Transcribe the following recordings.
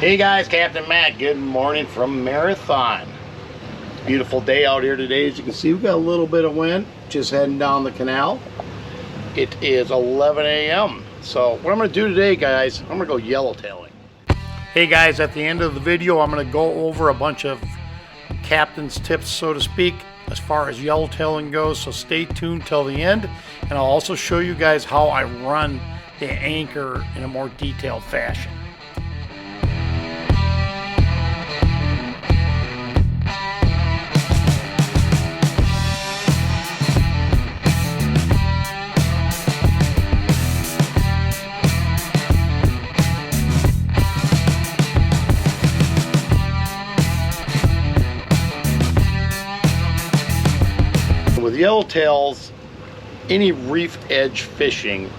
Hey guys, Captain Matt. Good morning from Marathon. Beautiful day out here today. As you can see, we've got a little bit of wind just heading down the canal. It is 11 a.m. So what I'm going to do today, guys, I'm going to go yellowtailing. Hey guys, at the end of the video, I'm going to go over a bunch of captain's tips, so to speak, as far as yellowtailing goes. So stay tuned till the end, and I'll also show you guys how I run the anchor in a more detailed fashion. With yellowtails, any reef edge fishing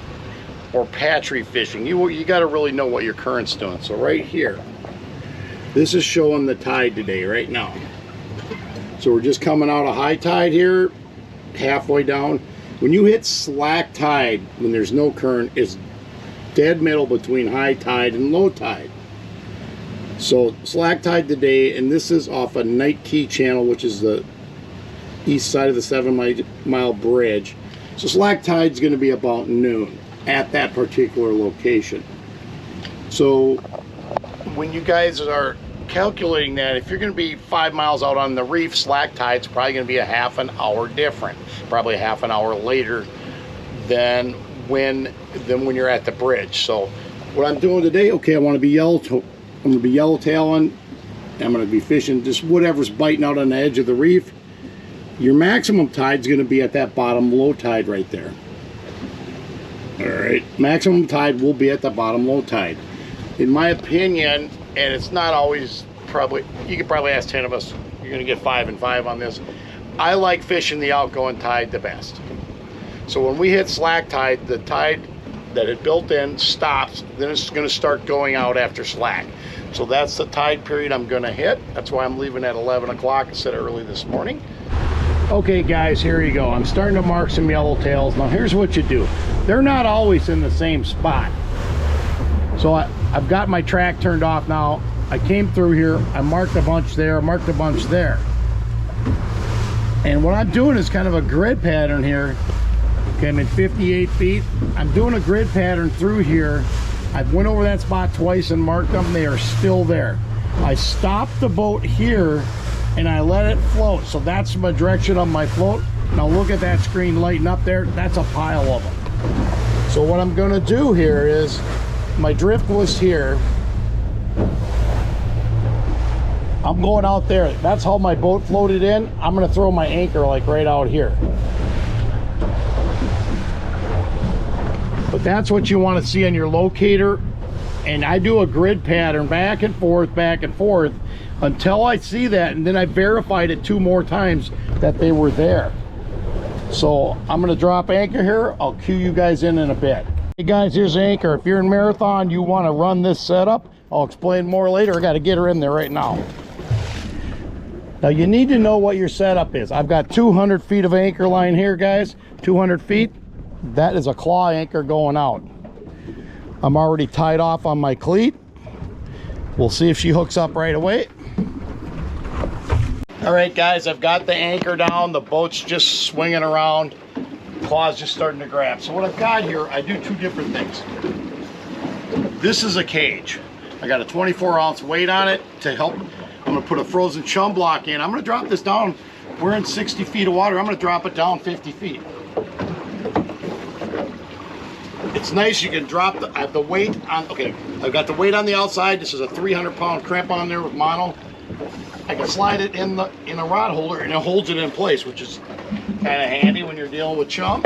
or patchery fishing, you got to really know what your current's doing. So right here, this is showing the tide today, right now. So we're just coming out of high tide here, halfway down. When you hit slack tide, when there's no current, it's dead middle between high tide and low tide. So slack tide today, and this is off a Night Key channel, which is the east side of the 7-mile bridge. So slack tide's going to be about noon at that particular location. So when you guys are calculating that, if you're going to be 5 miles out on the reef, slack tide's probably going to be a half an hour different, probably a half an hour later than when you're at the bridge. So what I'm doing today, okay, I want to be yellowtailing. I'm going to be fishing just whatever's biting out on the edge of the reef. Your maximum tide's going to be at that bottom low tide right there. All right, maximum tide will be at the bottom low tide. In my opinion, and it's not always, probably, you could probably ask 10 of us, you're going to get 5 and 5 on this. I like fishing the outgoing tide the best. So when we hit slack tide, the tide that it built in stops, then it's going to start going out after slack. So that's the tide period I'm going to hit. That's why I'm leaving at 11 o'clock instead of early this morning. Okay guys, here you go. I'm starting to mark some yellowtails. Now here's what you do. They're not always in the same spot. So I've got my track turned off now. I came through here, I marked a bunch there, marked a bunch there. And what I'm doing is kind of a grid pattern here. Okay, I'm in 58 feet. I'm doing a grid pattern through here. I've went over that spot twice and marked them. They are still there. I stopped the boat here and I let it float. So that's my direction of my float. Now look at that screen lighting up there. That's a pile of them. So what I'm gonna do here is, my drift was here. I'm going out there. That's how my boat floated in. I'm gonna throw my anchor like right out here. But that's what you wanna see on your locator. And I do a grid pattern back and forth, until I see that, and then I verified it 2 more times that they were there. So I'm going to drop anchor here. I'll cue you guys in a bit. Hey guys, here's the anchor. If you're in Marathon, you want to run this setup, I'll explain more later. I got to get her in there right now. Now you need to know what your setup is. I've got 200 feet of anchor line here, guys. 200 feet. That is a claw anchor going out. I'm already tied off on my cleat. We'll see if she hooks up right away. All right, guys, I've got the anchor down. The boat's just swinging around. Claw's just starting to grab. So what I've got here, I do 2 different things. This is a cage. I got a 24-ounce weight on it to help. I'm gonna put a frozen chum block in. I'm gonna drop this down. We're in 60 feet of water. I'm gonna drop it down 50 feet. It's nice, you can drop I have the weight on, okay, I've got the weight on the outside. This is a 300-pound crimp on there with mono. I can slide it in a rod holder and it holds it in place, which is kind of handy when you're dealing with chum.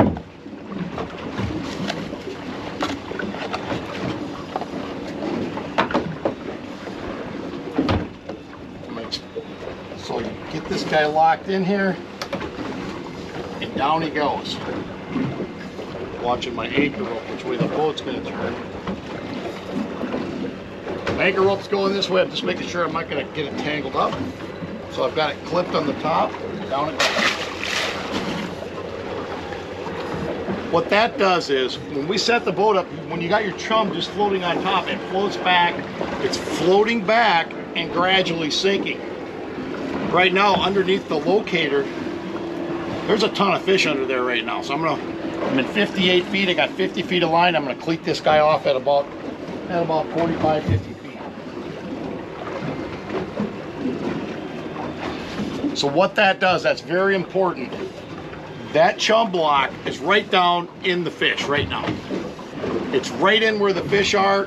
So you get this guy locked in here and down he goes. Watching my anchor rope, which way the boat's going to turn. My anchor rope's going this way. I'm just making sure I'm not going to get it tangled up. So I've got it clipped on the top. Down it goes. What that does is, when we set the boat up, when you got your chum just floating on top, it floats back. It's floating back and gradually sinking. Right now, underneath the locator, there's a ton of fish under there right now. So I'm in 58 feet. I got 50 feet of line. I'm gonna cleat this guy off at about 45, 50 feet. So what that does, that's very important. That chum block is right down in the fish right now. It's right in where the fish are.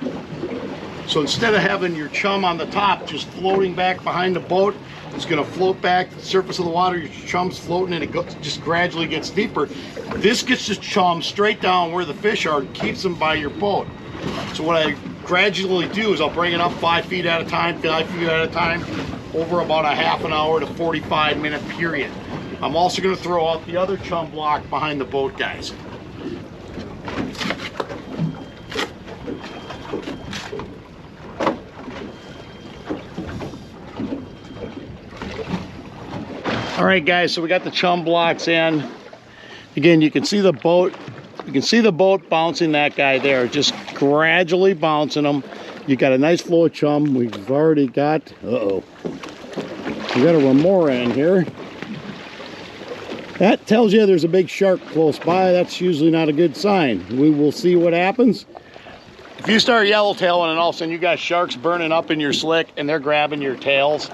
So instead of having your chum on the top just floating back behind the boat, it's going to float back to the surface of the water. Your chum's floating and it just gradually gets deeper. This gets the chum straight down where the fish are and keeps them by your boat. So what I gradually do is I'll bring it up 5 feet at a time, 5 feet at a time, over about a half an hour to 45-minute period. I'm also going to throw out the other chum block behind the boat, guys. All right, guys, so we got the chum blocks in. Again, you can see the boat. You can see the boat bouncing that guy there, just gradually bouncing them. You got a nice flow of chum. We've already got, we got a remora in here. That tells you there's a big shark close by. That's usually not a good sign. We will see what happens. If you start yellowtailing and all of a sudden you got sharks burning up in your slick and they're grabbing your tails,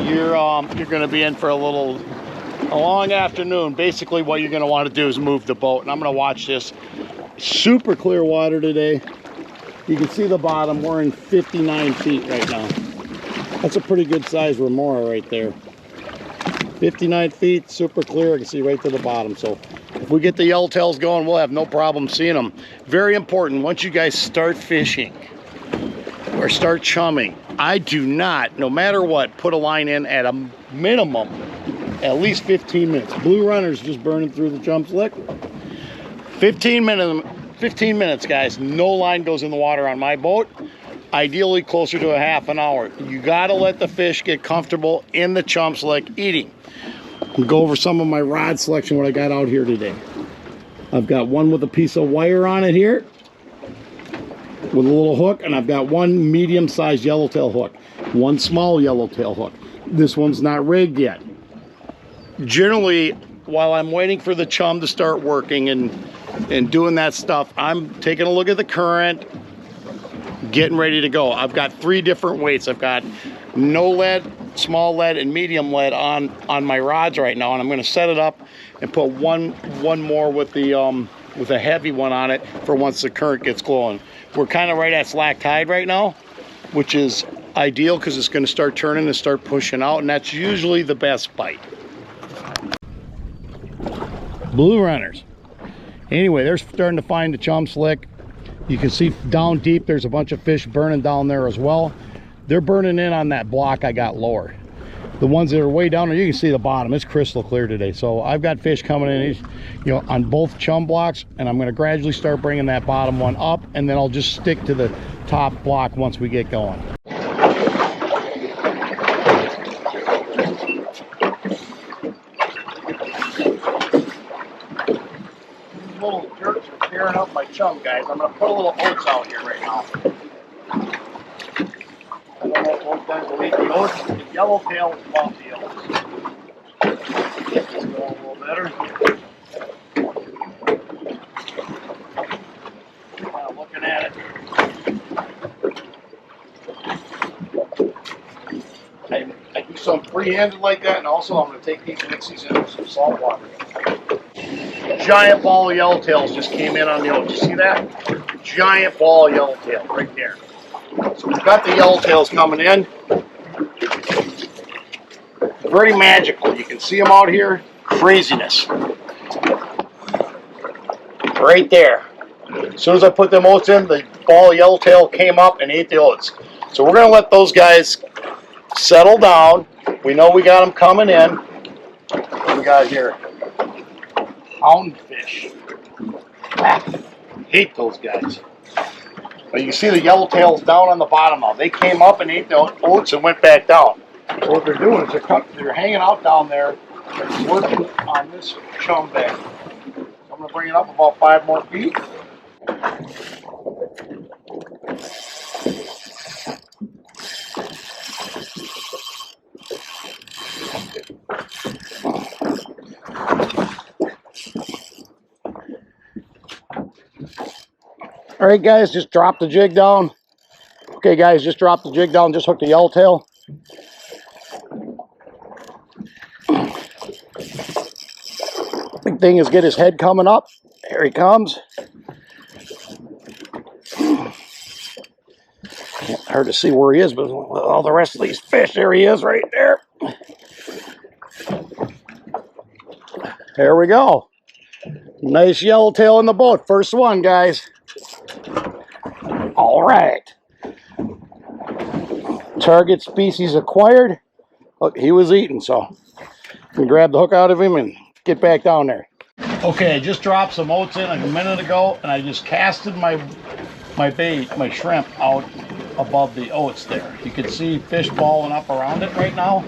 you're going to be in for a long afternoon. Basically, what you're going to want to do is move the boat. And I'm going to watch this. Super clear water today. You can see the bottom. We're in 59 feet right now. That's a pretty good size remora right there. 59 feet, super clear. I can see right to the bottom. So if we get the yellowtails going, we'll have no problem seeing them. Very important, once you guys start fishing or start chumming, I do not, no matter what, put a line in at a minimum at least 15 minutes. Blue runner's just burning through the chum slick. 15 minutes, guys. No line goes in the water on my boat. Ideally closer to a half an hour. You got to let the fish get comfortable in the chum slick eating. We'll go over some of my rod selection, what I got out here today. I've got one with a piece of wire on it here with a little hook, and I've got one medium-sized yellowtail hook, one small yellowtail hook. This one's not rigged yet. Generally, while I'm waiting for the chum to start working and doing that stuff, I'm taking a look at the current, getting ready to go. I've got 3 different weights. I've got no lead, small lead, and medium lead on my rods right now, and I'm going to set it up and put one more with a heavy one on it for once the current gets going. We're kind of right at slack tide right now, which is ideal because it's going to start turning and start pushing out, and that's usually the best bite. Blue runners. Anyway, they're starting to find the chum slick. You can see down deep there's a bunch of fish burning down there as well. They're burning in on that block I got lower. The ones that are way down there, you can see the bottom. It's crystal clear today. So I've got fish coming in, on both chum blocks, and I'm going to gradually start bringing that bottom one up, and then I'll just stick to the top block once we get going. These little jerks are tearing up my chum, guys. I'm going to put a little Oats out here right now. I don't know if those guys will eat the Oats. The yellowtail love the Oats. Get this going a little better. Looking at it. I do some free-handed like that, and also I'm going to take these and mix these into some salt water. Giant ball of yellowtails just came in on the Oats. You see that? Giant ball of yellowtail right there. So we've got the yellowtails coming in. Very magical. You can see them out here. Craziness. Right there. As soon as I put them oats in, the ball of yellowtail came up and ate the oats. So we're going to let those guys settle down. We know we got them coming in. What do we got here? Houndfish. Hate those guys. But you can see the yellowtails down on the bottom now. They came up and ate the oats and went back down. So what they're doing is they're hanging out down there, working on this chum bag. I'm I'm going to bring it up about 5 more feet. All right, guys, just drop the jig down. Okay, guys, just drop the jig down. Just hook the yellowtail. Big thing is get his head coming up. There he comes. Hard to see where he is, but with all the rest of these fish, there he is right there. There we go. Nice yellowtail in the boat. First one, guys. All right. Target species acquired. Look, he was eating, so you can grab the hook out of him and get back down there. Okay, I just dropped some oats in like a minute ago, and I just casted my bait, my shrimp, out above the oats there. You can see fish balling up around it right now.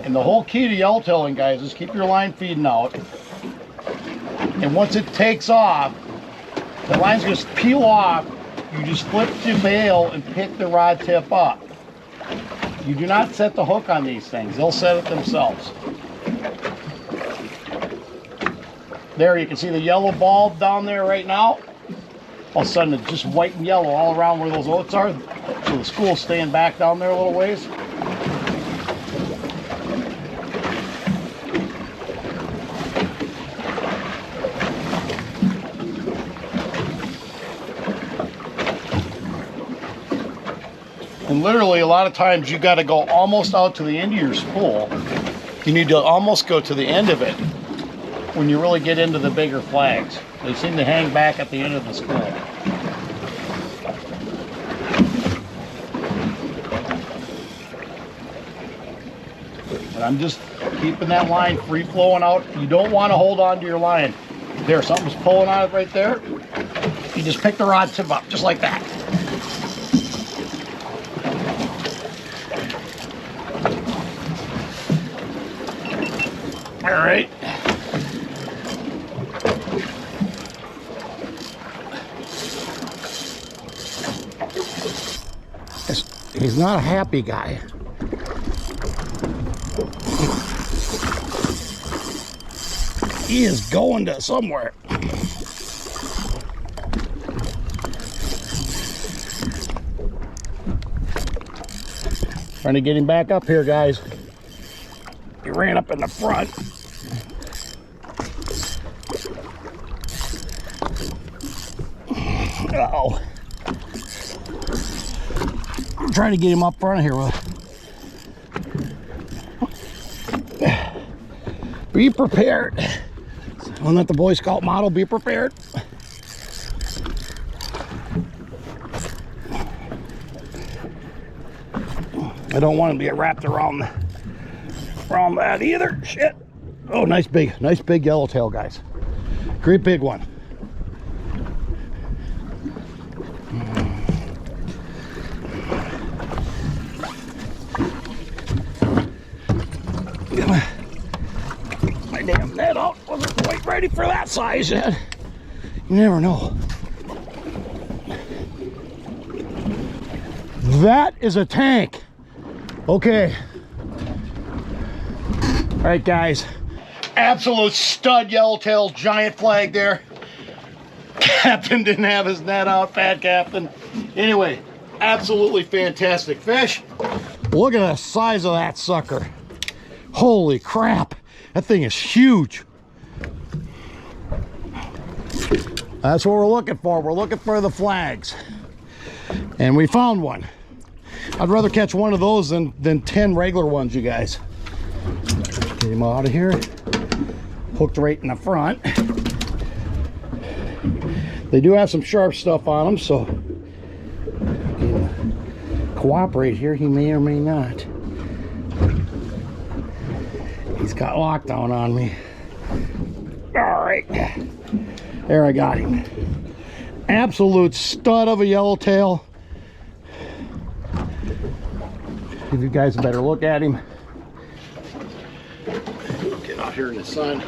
And the whole key to yellowtailing, guys, is keep your line feeding out. And once it takes off, the line's going to peel off. You just flip the bail and pick the rod tip up. You do not set the hook on these things. They'll set it themselves. There, you can see the yellow ball down there right now. All of a sudden, it's just white and yellow all around where those oats are. So the school's staying back down there a little ways. And literally, a lot of times you got to go almost out to the end of your spool. You need to almost go to the end of it when you really get into the bigger flags. They seem to hang back at the end of the spool. And I'm just keeping that line free flowing out. You don't want to hold on to your line. There, something's pulling on it right there. You just pick the rod tip up, just like that. All right. He's not a happy guy. He is going to somewhere. Trying to get him back up here, guys. He ran up in the front. Uh-oh. I'm trying to get him up front here. Be prepared. Wasn't that the Boy Scout motto? Be prepared. I don't want him to get wrapped around that either. Shit. Oh, nice big yellowtail, guys. Great big one. Get my damn net out. Wasn't quite ready for that size yet. You never know. That is a tank. Okay. All right, guys. Absolute stud yellowtail, giant flag there. Captain didn't have his net out, bad captain. Anyway, absolutely fantastic fish. Look at the size of that sucker. Holy crap. That thing is huge. That's what we're looking for. We're looking for the flags. And we found one. I'd rather catch one of those than 10 regular ones, you guys. Get him out of here. Hooked right in the front. They do have some sharp stuff on them, so cooperate here. He may or may not. He's got lockdown on me. All right. There, I got him. Absolute stud of a yellowtail. Give you guys a better look at him. out here in the sun.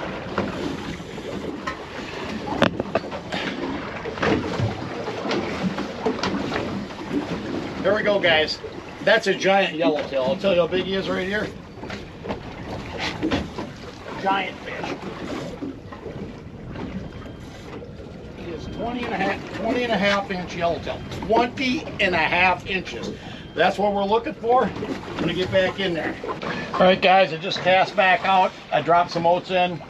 There we go, guys. That's a giant yellowtail. I'll tell you how big he is right here. Giant fish. He is 20 and a half inch yellowtail. 20 and a half inches. That's what we're looking for. I'm gonna get back in there. All right, guys, I just cast back out. I dropped some oats in.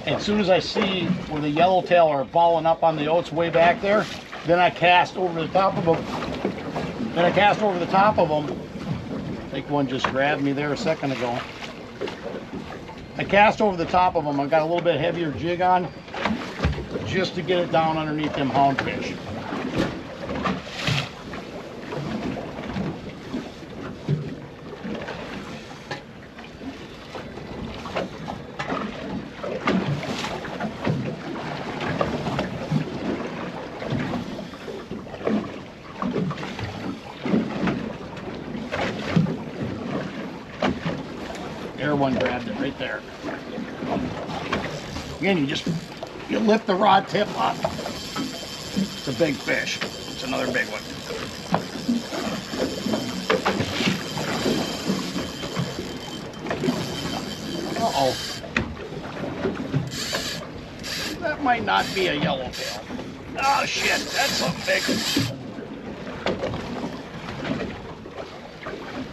And as soon as I see where the yellowtail are balling up on the oats way back there, then I cast over the top of them. I think one just grabbed me there a second ago. I cast over the top of them. I got a little bit heavier jig on just to get it down underneath them houndfish. There, one grabbed it right there. Again, you lift the rod tip up. It's a big fish. It's another big one. Uh-oh. That might not be a yellowtail. Oh shit, that's something big.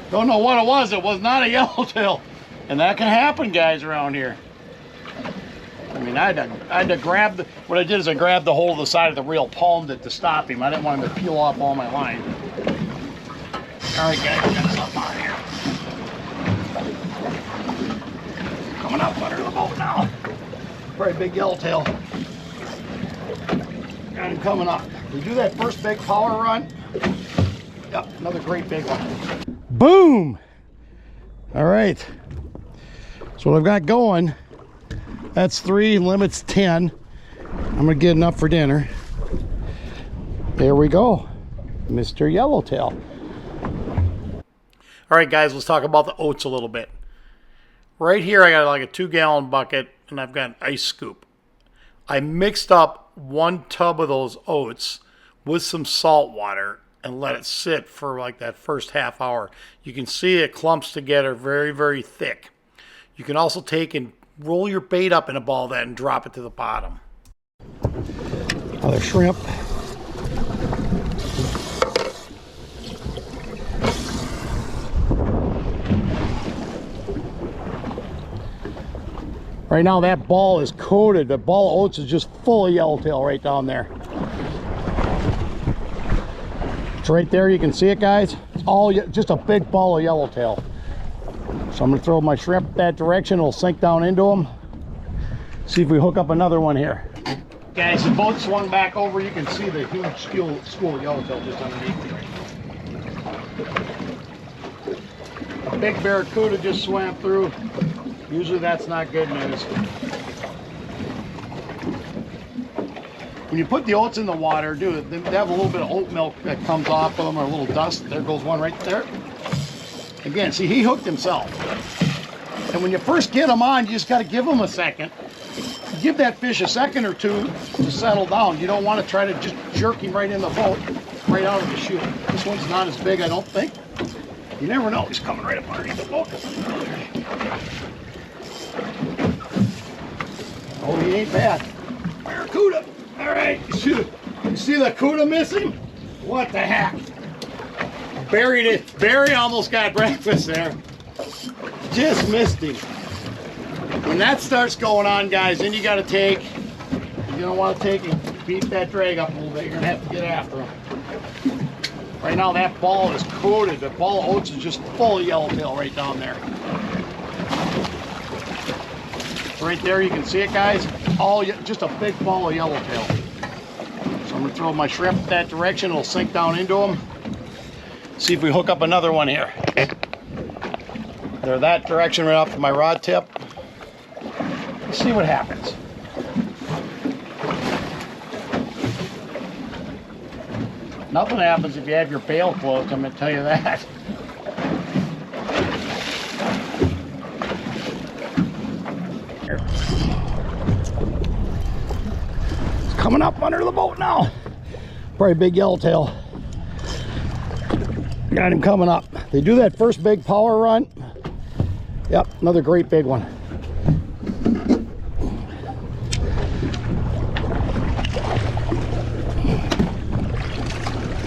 Don't know what it was. It was not a yellowtail. And that can happen, guys, around here. I mean, I had to grab what I did is I grabbed the whole of the side of the reel, palmed it to stop him. I didn't want him to peel off all my line. All right, guys, we got something on here. Coming up under the boat now. Very big yellowtail. Got him coming up. We do that first big power run. Yep, another great big one. Boom! All right. So what I've got going, that's 3, limits 10. I'm gonna get enough for dinner. There we go, Mr. Yellowtail. All right, guys, let's talk about the oats a little bit. Right here, I got like a 2-gallon bucket, and I've got an ice scoop. I mixed up 1 tub of those oats with some salt water and let it sit for like that first half hour. You can see it clumps together very, very thick. You can also take and roll your bait up in a ball of that and drop it to the bottom. Another shrimp. Right now that ball is coated. The ball of oats is just full of yellowtail right down there. It's right there, you can see it, guys. It's all just a big ball of yellowtail. So I'm gonna throw my shrimp that direction. It'll sink down into them. See if we hook up another one here. Guys, the boat swung back over. You can see the huge school of yellowtail just underneath me. A big barracuda just swam through. Usually that's not good news. When you put the oats in the water, they have a little bit of oat milk that comes off of them, or a little dust. There goes one right there. Again, see, he hooked himself. And when you first get them on, you just got to give them a second. Give that fish a second or two to settle down. You don't want to try to just jerk him right in the boat, right out of the chute. This one's not as big, I don't think. You never know. He's coming right up underneath the boat. Oh, he ain't bad. Barracuda. All right, you see the cuda missing? What the heck? Buried it. Barry almost got breakfast there. Just missed him. When that starts going on, guys, then you got to take, you're going to want to take and beat that drag up a little bit. You're going to have to get after him. Right now, that ball is coated. The ball of oats is just full of yellowtail right down there. Right there, you can see it, guys. All just a big ball of yellowtail. So I'm going to throw my shrimp that direction. It'll sink down into them. See if we hook up another one here. They're that direction right off to my rod tip. Let's see what happens. Nothing happens if you have your bail closed, I'm going to tell you that. coming up under the boat now. Probably a big yellowtail. Got him coming up. They do that first big power run. Yep, another great big one.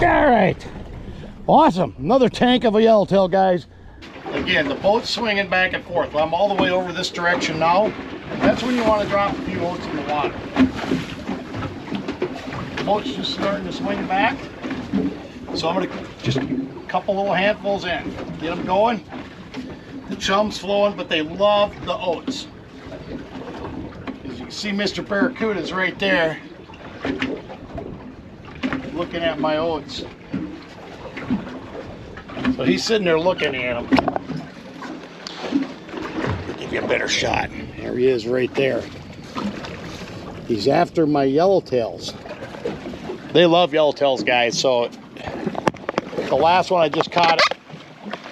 All right, awesome. Another tank of a yellowtail, guys. Again, the boat's swinging back and forth. I'm all the way over this direction now. That's when you want to drop a few oats in the water. The boat's just starting to swing back. So I'm going to just a couple little handfuls in. Get them going. The chum's flowing, but they love the oats. As you can see, Mr. Barracuda's right there, looking at my oats. So he's sitting there looking at them. Give you a better shot. There he is right there. He's after my yellowtails. They love yellowtails, guys. So the last one I just caught,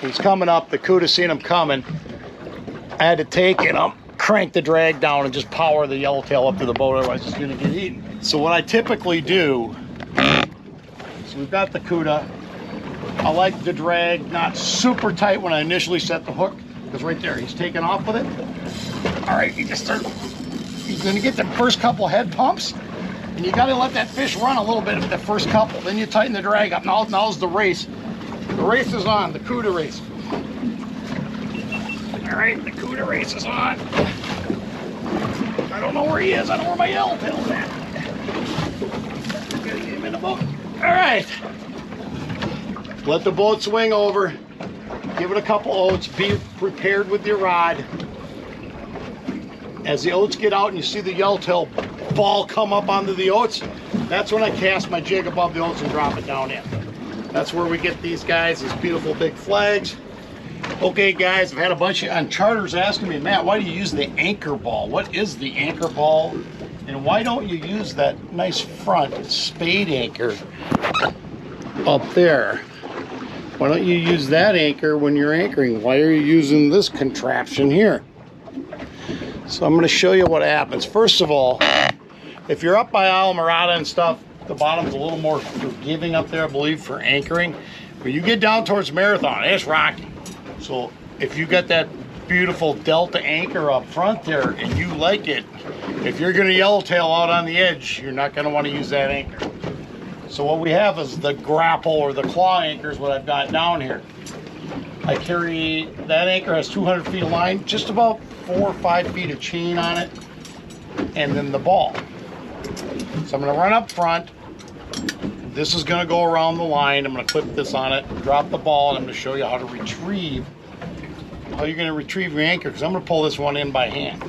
he's coming up. The cuda seen him coming. I had to take it up, crank the drag down, and just power the yellowtail up to the boat, otherwise it's going to get eaten. So what I typically do, so we've got the cuda. I like the drag not super tight when I initially set the hook, because right there, he's taking off with it. All right, he's going to get the first couple head pumps, and you got to let that fish run a little bit at the first couple. Then you tighten the drag up. Now's the race. The race is on, the cuda race. All right, the cuda race is on. I don't know where he is. I don't know where my yellowtail's at. Gotta get him in the boat. All right. Let the boat swing over. Give it a couple oats. Be prepared with your rod. As the oats get out and you see the yellowtail ball come up onto the oats, that's when I cast my jig above the oats and drop it down in. That's where we get these guys, these beautiful big flags. Okay, guys, I've had a bunch of charters asking me, Matt, why do you use the anchor ball? What is the anchor ball? And why don't you use that nice front spade anchor up there? Why don't you use that anchor when you're anchoring? Why are you using this contraption here? So I'm going to show you what happens. First of all, if you're up by Islamorada and stuff, the bottom's a little more forgiving up there, I believe, for anchoring. When you get down towards Marathon, it's rocky. So if you got that beautiful Delta anchor up front there and you like it, if you're going to yellowtail out on the edge, you're not going to want to use that anchor. So what we have is the grapple or the claw anchors, what I've got down here. I carry, that anchor has 200 feet of line, just about 4 or 5 feet of chain on it, and then the ball. So I'm going to run up front. This is going to go around the line. I'm going to clip this on it, drop the ball, and I'm going to show you how to retrieve, how you're going to retrieve your anchor, because I'm going to pull this one in by hand.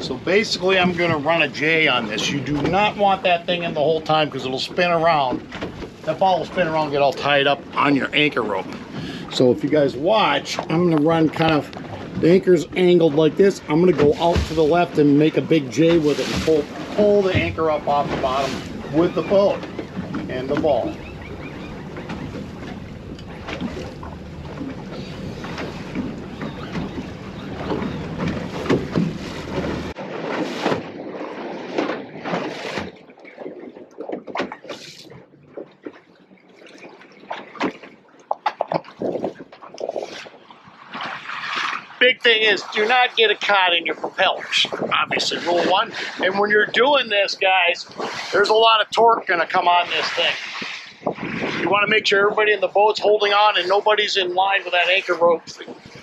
So basically I'm going to run a J on this. You do not want that thing in the whole time because it'll spin around. That ball will spin around and get all tied up on your anchor rope. So if you guys watch, I'm going to run kind of, the anchor's angled like this. I'm going to go out to the left and make a big J with it and pull the anchor up off the bottom with the boat and the ball. Big thing is, do not get a caught in your propellers. Obviously, rule one. And when you're doing this, guys, there's a lot of torque going to come on this thing. You want to make sure everybody in the boat's holding on and nobody's in line with that anchor rope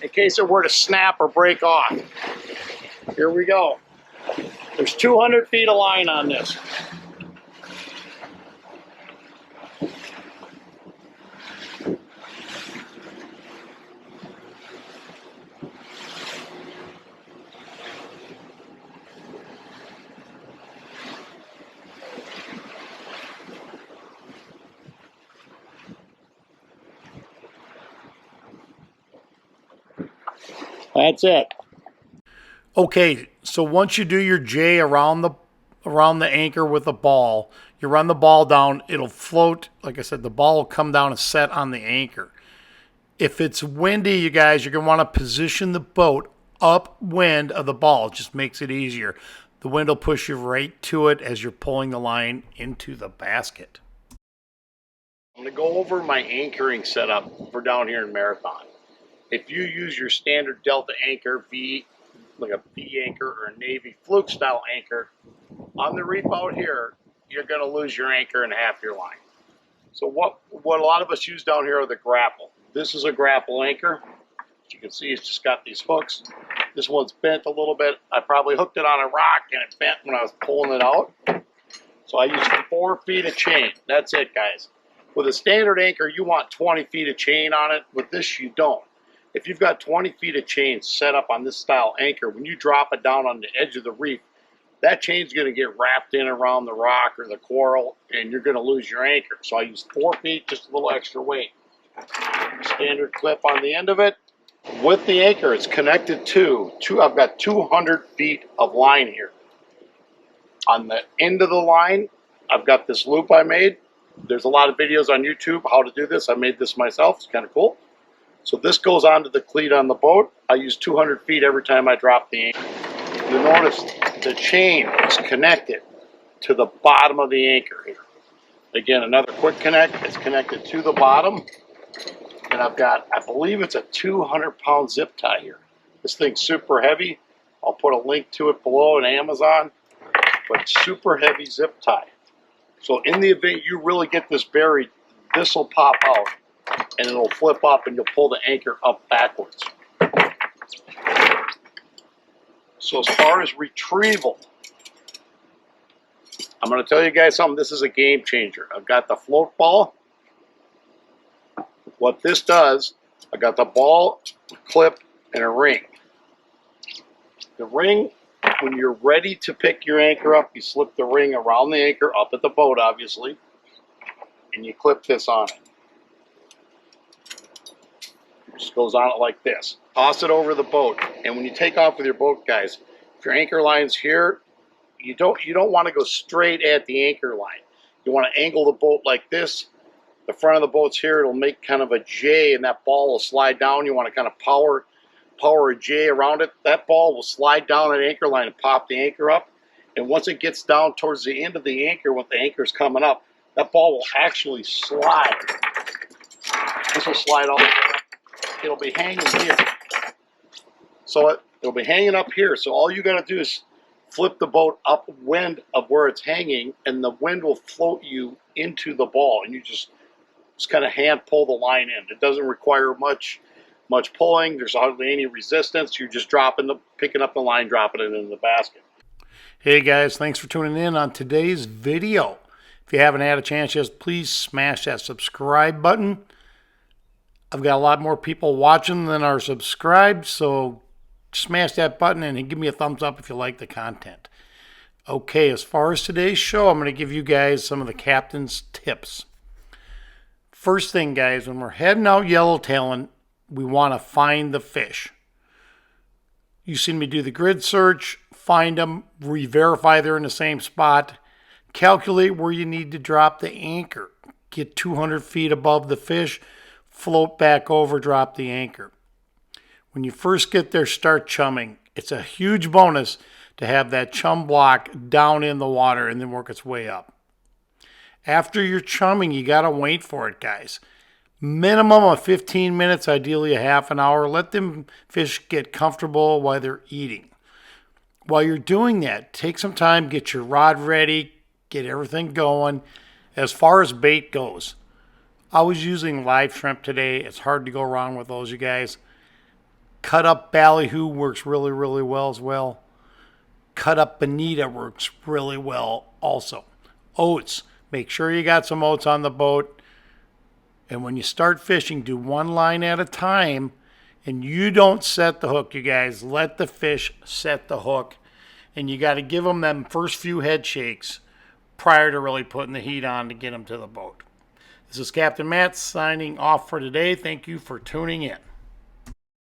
in case it were to snap or break off. Here we go. There's 200 feet of line on this. That's it. Okay, so once you do your J around the anchor with the ball, you run the ball down, it'll float. Like I said, the ball will come down and set on the anchor. If it's windy, you guys, you're going to want to position the boat upwind of the ball. It just makes it easier. The wind will push you right to it as you're pulling the line into the basket. I'm going to go over my anchoring setup for down here in Marathon. If you use your standard Delta anchor, V, like a V anchor or a Navy fluke style anchor, on the reef out here, you're going to lose your anchor and half your line. So what a lot of us use down here are the grapple. This is a grapple anchor. As you can see, it's just got these hooks. This one's bent a little bit. I probably hooked it on a rock and it bent when I was pulling it out. So I used 4 feet of chain. That's it, guys. With a standard anchor, you want 20 feet of chain on it. With this, you don't. If you've got 20 feet of chain set up on this style anchor, when you drop it down on the edge of the reef, that chain's going to get wrapped in around the rock or the coral, and you're going to lose your anchor. So I use 4 feet, just a little extra weight. Standard clip on the end of it. With the anchor, it's connected to I've got 200 feet of line here. On the end of the line, I've got this loop I made. There's a lot of videos on YouTube how to do this. I made this myself. It's kind of cool. So this goes onto the cleat on the boat. I use 200 feet every time I drop the anchor. You'll notice the chain is connected to the bottom of the anchor here. Again, another quick connect. It's connected to the bottom. And I've got, I believe it's a 200-pound zip tie here. This thing's super heavy. I'll put a link to it below on Amazon. But super heavy zip tie. So in the event you really get this buried, this will pop out and it'll flip up and you'll pull the anchor up backwards. So as far as retrieval, I'm going to tell you guys something. This is a game changer. I've got the float ball. What this does, I got the ball, a clip, and a ring. The ring, when you're ready to pick your anchor up, you slip the ring around the anchor, up at the boat, obviously, and you clip this on it. It just goes on it like this. Toss it over the boat, and when you take off with your boat, guys, if your anchor line's here, you don't want to go straight at the anchor line. You want to angle the boat like this. The front of the boat's here. It'll make kind of a J, and that ball will slide down. You want to kind of power a J around it. That ball will slide down an anchor line and pop the anchor up. And once it gets down towards the end of the anchor, when the anchor's coming up, that ball will actually slide. This will slide all the way up. It'll be hanging here. So it'll be hanging up here. So all you got to do is flip the boat upwind of where it's hanging, and the wind will float you into the ball. And you just kind of hand pull the line in. It doesn't require much pulling. There's hardly any resistance. You're just picking up the line, dropping it in the basket. Hey guys, thanks for tuning in on today's video. If you haven't had a chance yet, please smash that subscribe button. I've got a lot more people watching than are subscribed, so smash that button and give me a thumbs up if you like the content. Okay, as far as today's show, I'm going to give you guys some of the captain's tips. First thing, guys, when we're heading out yellowtailing, we want to find the fish. You've seen me do the grid search, find them, re-verify they're in the same spot, calculate where you need to drop the anchor, get 200 feet above the fish, float back over, drop the anchor. When you first get there, start chumming. It's a huge bonus to have that chum block down in the water and then work its way up. After you're chumming, you got to wait for it, guys. Minimum of 15 minutes, ideally a half an hour. Let them fish get comfortable while they're eating. While you're doing that, take some time, get your rod ready, get everything going. As far as bait goes, I was using live shrimp today. It's hard to go wrong with those, you guys. Cut up ballyhoo works really, really well as well. Cut up bonita works really well also. Oats. Make sure you got some oats on the boat. And when you start fishing, do one line at a time. And you don't set the hook, you guys. Let the fish set the hook. And you got to give them first few head shakes prior to really putting the heat on to get them to the boat. This is Captain Matt signing off for today. Thank you for tuning in.